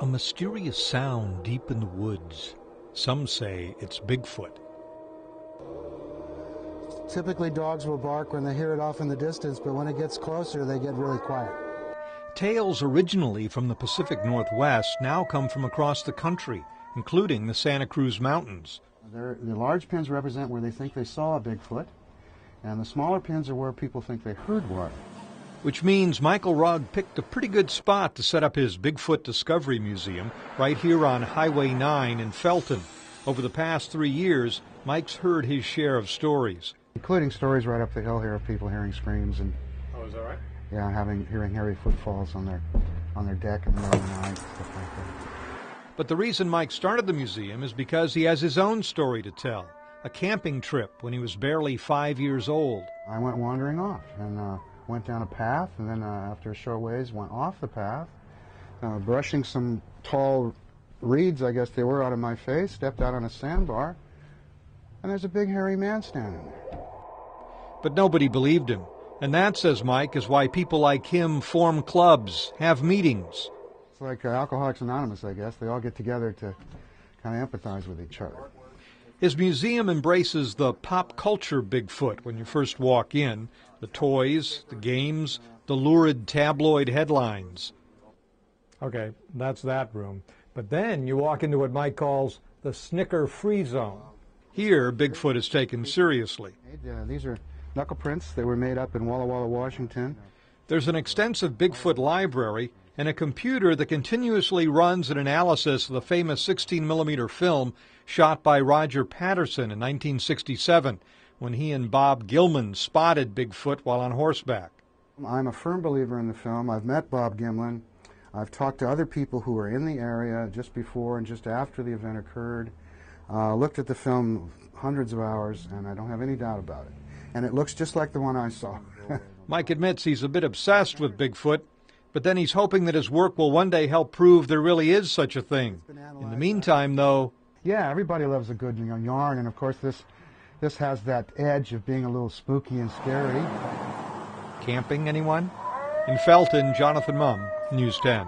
A mysterious sound deep in the woods. Some say it's Bigfoot. Typically dogs will bark when they hear it off in the distance, but when it gets closer, they get really quiet. Tales originally from the Pacific Northwest now come from across the country, including the Santa Cruz Mountains. The large pins represent where they think they saw a Bigfoot, and the smaller pins are where people think they heard one. Which means Michael Rugg picked a pretty good spot to set up his Bigfoot Discovery Museum right here on Highway 9 in Felton. Over the past 3 years, Mike's heard his share of stories. Including stories right up the hill here of people hearing screams and... Oh, is that right? Yeah, hearing hairy footfalls on their deck in the middle of the night, stuff like that. But the reason Mike started the museum is because he has his own story to tell. A camping trip when he was barely 5 years old. I went wandering off and went down a path, and then after a short ways went off the path, brushing some tall reeds, I guess they were, out of my face, stepped out on a sandbar, and there's a big hairy man standing there. But nobody believed him. And that, says Mike, is why people like him form clubs, have meetings. It's like Alcoholics Anonymous, I guess. They all get together to kind of empathize with each other. His museum embraces the pop culture Bigfoot when you first walk in. The toys, the games, the lurid tabloid headlines. Okay, that's that room. But then you walk into what Mike calls the snicker-free zone. Here, Bigfoot is taken seriously. These are knuckle prints. They were made up in Walla Walla, Washington. There's an extensive Bigfoot library and a computer that continuously runs an analysis of the famous 16mm film shot by Roger Patterson in 1967 when he and Bob Gilman spotted Bigfoot while on horseback. I'm a firm believer in the film. I've met Bob Gimlin. I've talked to other people who were in the area just before and just after the event occurred. Looked at the film hundreds of hours, and I don't have any doubt about it. And it looks just like the one I saw. Mike admits he's a bit obsessed with Bigfoot, but then he's hoping that his work will one day help prove there really is such a thing. In the meantime, though... Yeah, everybody loves a good yarn, and of course this has that edge of being a little spooky and scary. Camping, anyone? In Felton, Jonathan Mumm, News 10.